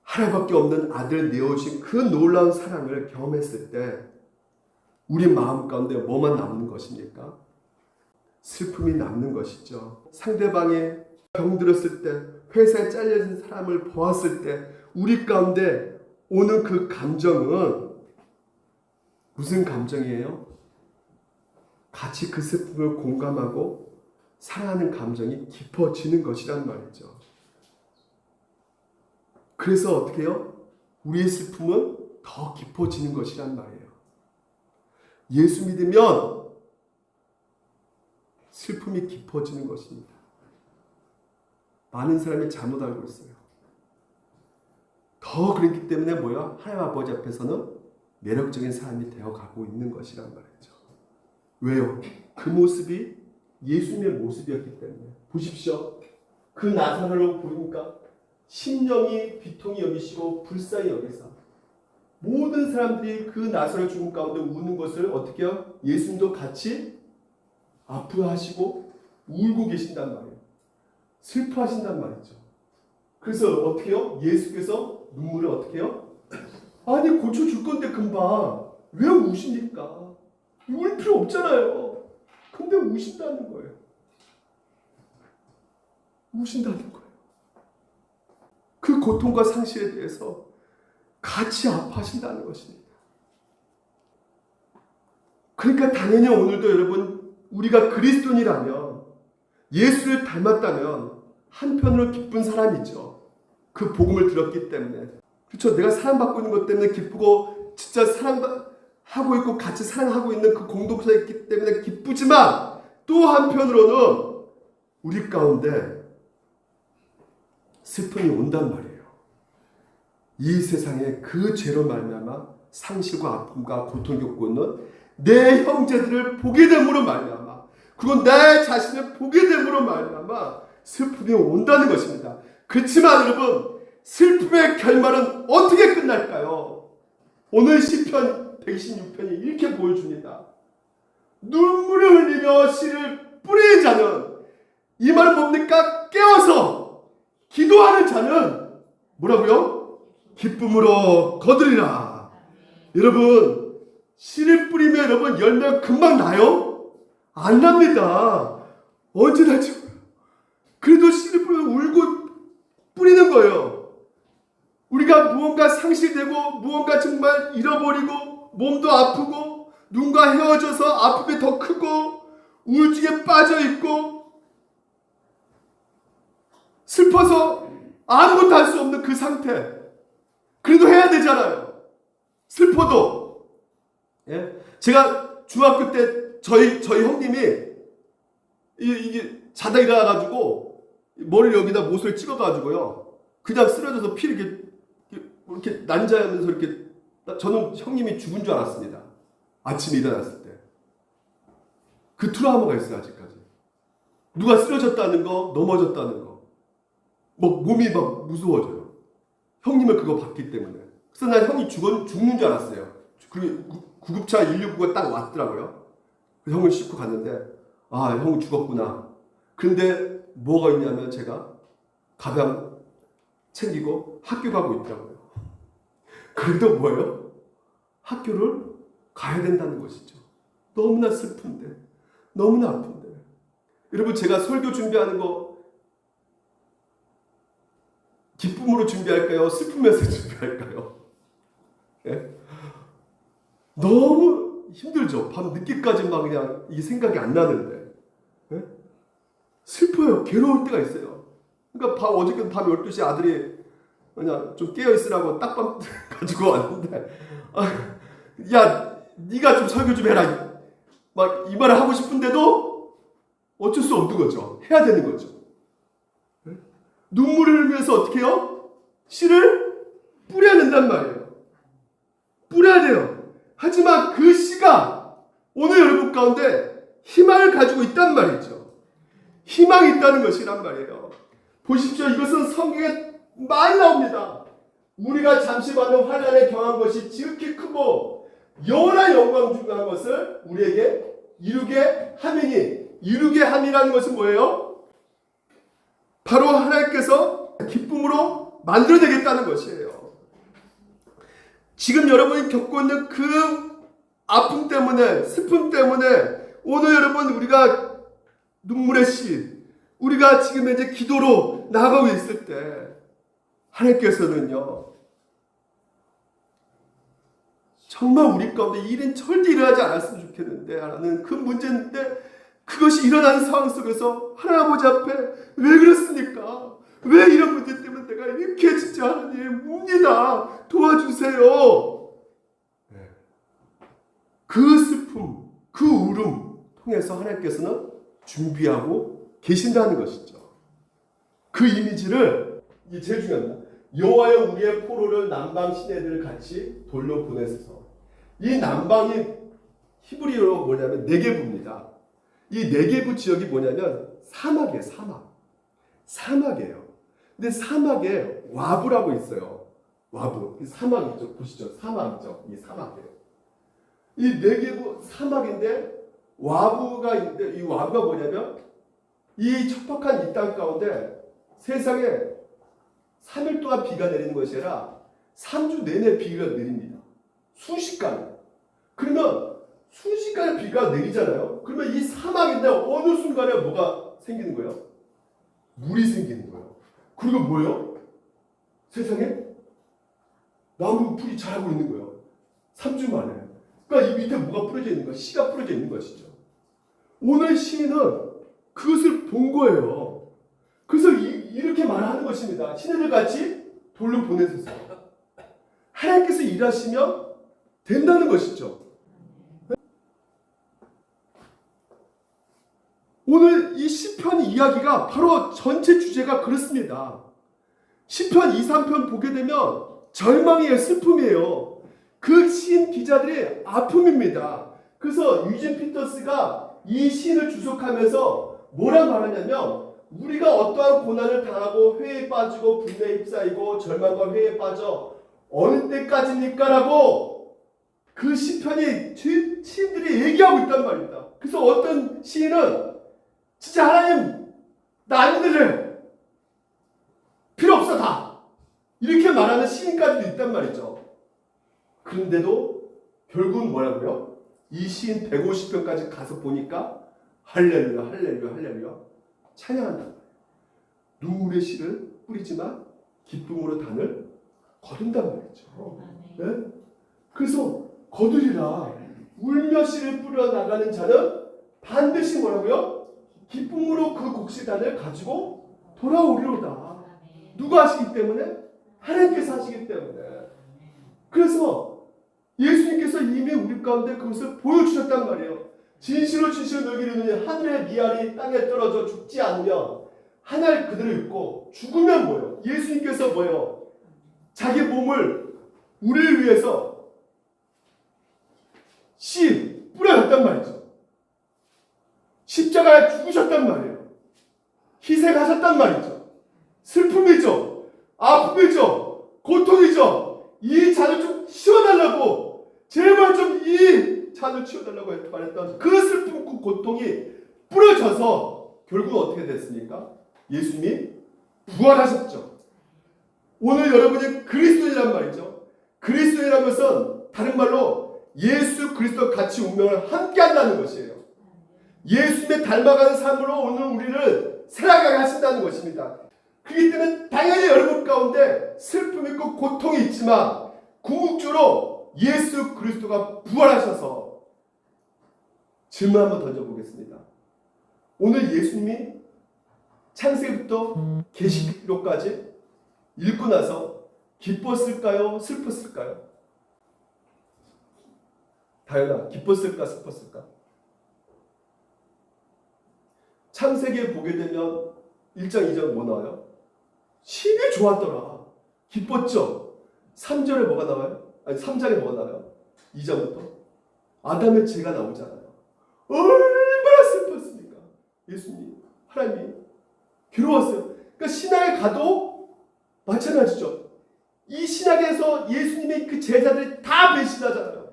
하나밖에 없는 아들 내어주신 그 놀라운 사랑을 경험했을 때 우리 마음 가운데 뭐만 남는 것입니까? 슬픔이 남는 것이죠. 상대방이 병들었을 때, 회사에 잘려진 사람을 보았을 때 우리 가운데 오는 그 감정은 무슨 감정이에요? 같이 그 슬픔을 공감하고 사랑하는 감정이 깊어지는 것이란 말이죠. 그래서 어떻게 해요? 우리의 슬픔은 더 깊어지는 것이란 말이에요. 예수 믿으면 슬픔이 깊어지는 것입니다. 많은 사람이 잘못 알고 있어요. 더 그렇기 때문에 뭐야? 하나님 아버지 앞에서는 매력적인 사람이 되어가고 있는 것이란 말이죠. 왜요? 그 모습이 예수님의 모습이었기 때문에. 보십시오. 그 나사로를 보니까 심령이 비통히 여기시고 불쌍히 여기사 모든 사람들이 그 나사로 죽음 가운데 우는 것을 어떻게 해요? 예수님도 같이 아프하시고 울고 계신단 말이에요. 슬퍼하신단 말이죠. 그래서 어떻게 해요? 예수께서 눈물을 어떻게 해요? 아니 고쳐줄 건데 금방 왜 우십니까? 울 필요 없잖아요. 근데 우신다는 거예요. 우신다는 거예요. 그 고통과 상실에 대해서 같이 아파하신다는 것입니다. 그러니까 당연히 오늘도 여러분, 우리가 그리스도인이라면, 예수를 닮았다면 한편으로 기쁜 사람이죠. 그 복음을 들었기 때문에. 그렇죠. 내가 사랑받고 있는 것 때문에 기쁘고, 진짜 사랑하고 있고 같이 사랑하고 있는 그 공동체에 있기 때문에 기쁘지만, 또 한편으로는 우리 가운데 슬픔이 온단 말이에요. 이 세상에 그 죄로 말미암아 상실과 아픔과 고통을 겪고 있는 내 형제들을 보게 됨으로 말미암아, 그리고 내 자신을 보게 됨으로 말미암아 슬픔이 온다는 것입니다. 그렇지만 여러분, 슬픔의 결말은 어떻게 끝날까요? 오늘 시편 126편이 이렇게 보여줍니다. 눈물을 흘리며 씨를 뿌리는 자는, 이 말은 뭡니까? 깨어서 기도하는 자는 뭐라고요? 기쁨으로 거두리라. 여러분, 씨를 뿌리면 여러분 열매가 금방 나요? 안 납니다. 언제 날지 몰라요. 그래도 씨를 뿌리면 울고 뿌리는 거예요. 우리가 무언가 상실되고 무언가 정말 잃어버리고 몸도 아프고 누군가 헤어져서 아픔이 더 크고 우울증에 빠져있고 슬퍼서 아무것도 할 수 없는 그 상태, 그래도 해야 되잖아요. 슬퍼도. 예? 제가 중학교 때 저희 형님이 이게 자다 일어나가지고 머리를 여기다 못을 찍어가지고요, 그냥 쓰러져서 피 이렇게 난자하면서 이렇게, 저는 형님이 죽은 줄 알았습니다. 아침에 일어났을 때. 그 트라우마가 있어요, 아직까지. 누가 쓰러졌다는 거, 넘어졌다는 거. 몸이 막 무서워져요. 형님은 그거 봤기 때문에. 그래서 난 형이 죽는 줄 알았어요. 그리고 구급차 119가 딱 왔더라고요. 그래서 형을 싣고 갔는데, 아, 형은 죽었구나. 근데 뭐가 있냐면 제가 가방 챙기고 학교 가고 있더라고요. 그래도 뭐예요? 학교를 가야 된다는 것이죠. 너무나 슬픈데, 너무나 아픈데. 여러분, 제가 설교 준비하는 거 기쁨으로 준비할까요? 슬프면서 준비할까요? 예? 너무 힘들죠. 밤 늦게까지 막 그냥 이게 생각이 안 나는데. 예? 슬퍼요. 괴로울 때가 있어요. 그러니까 어저께 밤 12시에 아들이 그냥 좀 깨어있으라고 딱밤 가지고 왔는데, 야, 네가 좀 설교 좀 해라. 막 이 말을 하고 싶은데도 어쩔 수 없는 거죠. 해야 되는 거죠. 예? 눈물을 흘리면서 어떻게 해요? 씨를 뿌려야 된단 말이에요. 뿌려야 돼요. 하지만 그 씨가 오늘 여러분 가운데 희망을 가지고 있단 말이죠. 희망이 있다는 것이란 말이에요. 보십시오. 이것은 성경에 많이 나옵니다. 우리가 잠시 받는 환난에 경한 것이 지극히 크고 영원한 영광 중한 것을 우리에게 이루게 함이니, 이루게 함이라는 것은 뭐예요? 바로 하나님께서 기쁨으로 만들어내겠다는 것이에요. 지금 여러분이 겪고 있는 그 아픔 때문에, 슬픔 때문에 오늘 여러분 우리가 눈물의 씨, 우리가 지금 이제 기도로 나아가고 있을 때 하나님께서는요, 정말 우리 가운데 이 일은 절대 일어나지 않았으면 좋겠는데 하는 그 문제인데, 그것이 일어나는 상황 속에서 하나님 아버지 앞에 왜 그렇습니까? 왜 이런 문제 때문에 내가 이렇게 진짜 하나님 웁니다. 도와주세요. 그 슬픔, 그 울음 통해서 하나님께서는 준비하고 계신다는 것이죠. 그 이미지를, 이게 제일 중요합니다. 여호와여 우리의 포로를 남방 시내들을 같이 돌로 보내소서. 이 남방이 히브리어로 뭐냐면 네게부입니다. 이 네게부 지역이 뭐냐면 사막이에요. 사막이에요. 근데 사막에 와부라고 있어요. 와부. 사막이죠. 보시죠. 사막이죠. 이 사막이에요. 이 네게부 사막인데 와부가 있는데, 이 와부가 뭐냐면 이 척박한 이 땅 가운데 세상에 3일 동안 비가 내리는 것이 아니라 3주 내내 비가 내립니다. 순식간에. 그러면 순식간에 비가 내리잖아요. 그러면 이 사막인데 어느 순간에 뭐가 생기는 거예요? 물이 생기는 거예요. 그리고 뭐예요? 세상에 나무 풀이 자라고 있는 거예요. 3주 만에. 그러니까 이 밑에 뭐가 뿌려져 있는 거야? 씨가 뿌려져 있는 것이죠. 오늘 시인은 그것을 본 거예요. 그래서 이렇게 말하는 것입니다. 신하들 같이 돌로 보내소서. 하나님께서 일하시면 된다는 것이죠. 오늘 이 시편 이야기가 바로 전체 주제가 그렇습니다. 시편 2, 3편 보게 되면 절망이에요. 슬픔이에요. 그 시인 기자들의 아픔입니다. 그래서 유진 피터스가 이 시인을 주석하면서 뭐라 말하냐면 우리가 어떠한 고난을 당하고 회에 빠지고 분노에 휩싸이고 절망과 회에 빠져 어느 때까지입니까? 라고 그 시편이 시인들이 얘기하고 있단 말입니다. 그래서 어떤 시인은 진짜 하나님 나 안 들래 필요 없어 다 이렇게 말하는 시인까지도 있단 말이죠. 그런데도 결국은 뭐라고요? 이 시인 150편까지 가서 보니까 할렐루야 할렐루야 할렐루야 찬양한다. 눈물의 씨를 뿌리지만 기쁨으로 단을 거둔단 말이죠. 네? 그래서 거두리라 울며 씨를 뿌려 나가는 자는 반드시 뭐라고요? 기쁨으로 그 곡식단을 가지고 돌아오리로다. 누가 하시기 때문에? 하나님께서 하시기 때문에. 그래서 예수님께서 이미 우리 가운데 그것을 보여주셨단 말이에요. 진실로 진실로 너희를 이르노니 하늘의 미알이 땅에 떨어져 죽지 않으면 하늘 그대로 있고 죽으면 뭐예요? 예수님께서 뭐예요? 자기 몸을 우리를 위해서 씨 뿌려졌단 말이죠. 십자가에 죽으셨단 말이에요. 희생하셨단 말이죠. 슬픔이죠. 아픔이죠. 고통이죠. 이 잔을 좀 치워달라고 제발 좀 이 잔을 치워달라고 말했던 그 슬픔 그 고통이 뿌려져서 결국 어떻게 됐습니까? 예수님이 부활하셨죠. 오늘 여러분이 그리스도인이란 말이죠. 그리스도인이라는 것은 다른 말로 예수 그리스도 같이 운명을 함께 한다는 것이에요. 예수님의 닮아가는 삶으로 오늘 우리를 살아가게 하신다는 것입니다. 그렇기 때문에 당연히 여러분 가운데 슬픔이 있고 고통이 있지만 궁극적으로 예수 그리스도가 부활하셔서 질문 한번 던져보겠습니다. 오늘 예수님이 창세기부터 계시록까지 읽고 나서 기뻤을까요? 슬펐을까요? 다현아, 기뻤을까? 슬펐을까? 창세기에 보게 되면 1장, 2장 뭐 나와요? 심히 좋았더라. 기뻤죠? 3절에 뭐가 나와요? 아니 3장에 뭐가 나와요? 2장부터? 아담의 죄가 나오잖아요. 얼마나 슬펐습니까? 예수님, 하나님이 괴로웠어요. 그러니까 신학에 가도 마찬가지죠. 이 신학에서 예수님의 그 제자들이 다 배신하잖아요.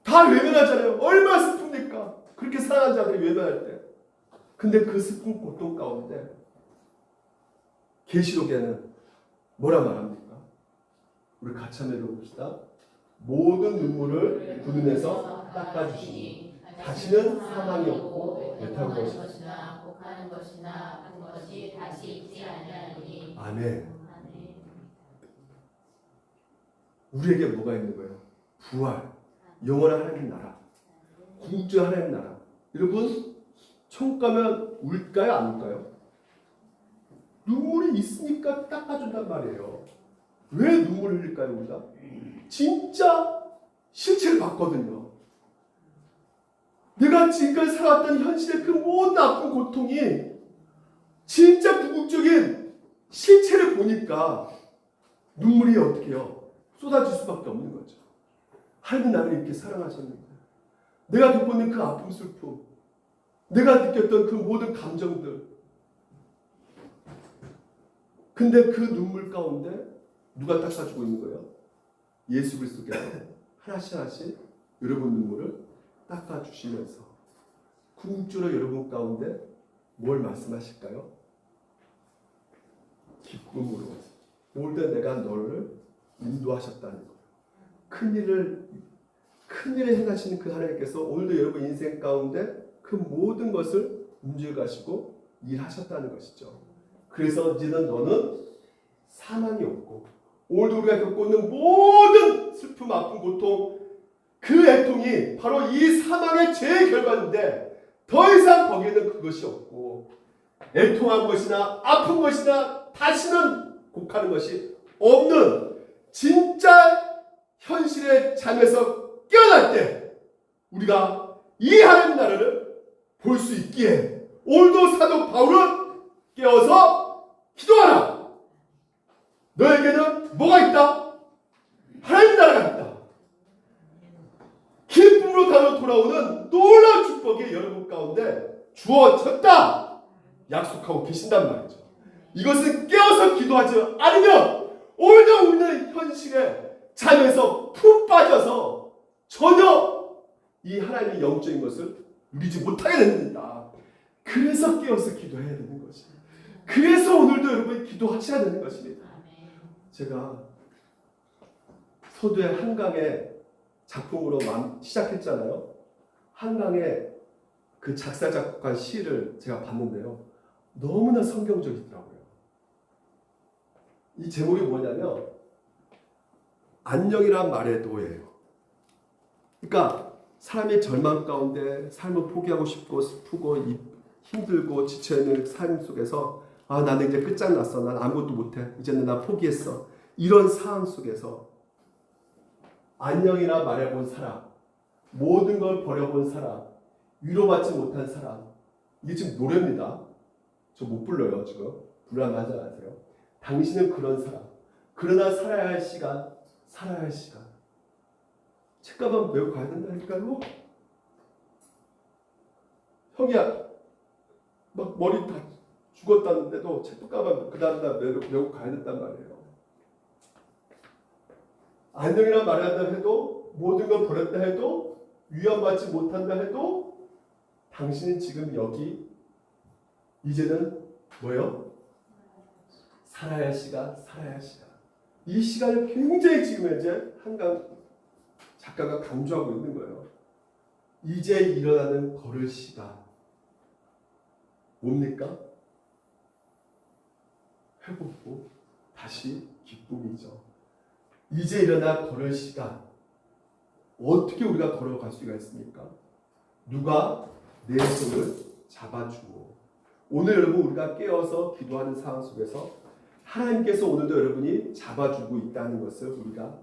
다 외면하잖아요. 얼마나 슬픕니까? 그렇게 사랑하는 자들이 외면할 때. 근데 그 슬픈 고통 가운데 계시록에는 뭐라 말합니까? 우리 같이 한번 읽어봅시다. 모든 눈물을 그 눈에서 닦아주시니 다시는 사망이 없고 애타는 것이나 복하는 것이나 그 것이 다시 있지 아니하니. 아멘. 우리에게 뭐가 있는 거예요? 부활, 영원한 하나님 나라, 궁극적 하나님 나라. 여러분 천국 가면 울까요? 안 울까요? 눈물이 있으니까 닦아준단 말이에요. 왜 눈물을 흘릴까요? 우리가? 진짜 실체를 봤거든요. 내가 지금까지 살아왔던 현실의 그 모든 아픈 고통이 진짜 궁극적인 실체를 보니까 눈물이 어떻게 해요? 쏟아질 수밖에 없는 거죠. 하나님 나를 이렇게 사랑하셨는데 내가 겪었는 그 아픔, 슬픔, 내가 느꼈던 그 모든 감정들. 근데 그 눈물 가운데 누가 닦아주고 있는 거예요? 예수 그리스도께서 하나씩 하나씩 여러분 눈물을 닦아주시면서 궁극적으로 여러분 가운데 뭘 말씀하실까요? 기쁨으로 올 때 내가 너를 인도하셨다는 거예요. 큰 일을 행하시는 그 하나님께서 오늘도 여러분 인생 가운데 그 모든 것을 움직여 가시고 일하셨다는 것이죠. 그래서 이제는 너는 사망이 없고 오늘도 우리가 겪고 있는 모든 슬픔, 아픔, 고통 그 애통이 바로 이 사망의 죄의 결과인데 더 이상 거기에는 그것이 없고 애통한 것이나 아픈 것이나 다시는 곡하는 것이 없는 진짜 현실의 잠에서 깨어날 때 우리가 이 하나님 나라를 볼 수 있기에 오늘도 사도 바울은 깨어서 기도하라. 너에게는 뭐가 있다? 하나님 나라가 있다. 기쁨으로 돌아오는 놀라운 축복이 여러분 가운데 주어졌다. 약속하고 계신단 말이죠. 이것은 깨어서 기도하지 않으면 오늘도 우리는 현실에 잠에서 푹 빠져서 전혀 이 하나님의 영적인 것을 누리지 못하게 됩니다. 그래서 깨어서 기도해야 되는 것이. 그래서 오늘도 여러분이 기도하셔야 되는 것입니다. 제가 서두에 한강의 작품으로 시작했잖아요. 한강의 그 작사 작곡한 시를 제가 봤는데요. 너무나 성경적이더라고요. 이 제목이 뭐냐면 안녕이란 말에도예요. 그러니까 사람이 절망 가운데 삶을 포기하고 싶고 슬프고 힘들고 지쳐있는 삶 속에서 나는 이제 끝장났어. 난 아무것도 못해. 이제는 나 포기했어. 이런 상황 속에서 안녕이라 말해본 사람, 모든 걸 버려본 사람, 위로받지 못한 사람. 이게 지금 노래입니다. 저 못 불러요 지금. 불러면 하지 마세요. 당신은 그런 사람. 그러나 살아야 할 시간, 살아야 할 시간. 책가방 메고 가야 된다니까요. 형이야, 막 머리 다 죽었다는데도 책가방 그 다음날 메고 가야 된단 말이에요. 안녕이란 말한다 해도 모든 걸 버렸다 해도 위험받지 못한다 해도 당신은 지금 여기 이제는 뭐요? 살아야 할 시간, 살아야 할 시간. 이 시간을 굉장히 지금 현재 한강 작가가 강조하고 있는 거예요. 이제 일어나는 걸을 시간. 뭡니까? 회복고 다시 기쁨이죠. 이제 일어나 걸을 시간. 어떻게 우리가 걸어갈 수가 있습니까? 누가 내 손을 잡아주고. 오늘 여러분 우리가 깨어서 기도하는 상황 속에서 하나님께서 오늘도 여러분이 잡아주고 있다는 것을 우리가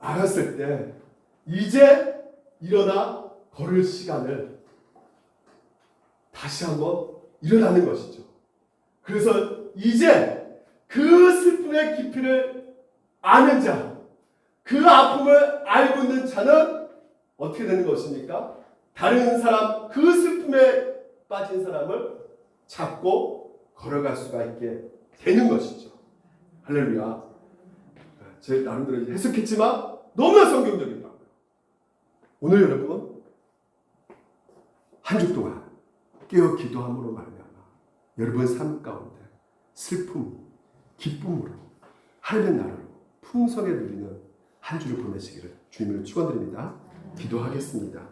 알았을 때 이제 일어나 걸을 시간을 다시 한번 일어나는 것이죠. 그래서 이제 그 슬픔의 깊이를 아는 자, 그 아픔을 알고 있는 자는 어떻게 되는 것입니까? 다른 사람, 그 슬픔에 빠진 사람을 잡고 걸어갈 수가 있게 되는 것이죠. 할렐루야. 제 나름대로 해석했지만 너무나 성경적이더라고요. 오늘 여러분 한 주 동안 깨어 기도함으로 말미암아 여러분 삶 가운데 슬픔, 기쁨으로 하나님의 나라로 풍성에 누리는 한 주를 보내시기를 주님을 축원드립니다. 기도하겠습니다.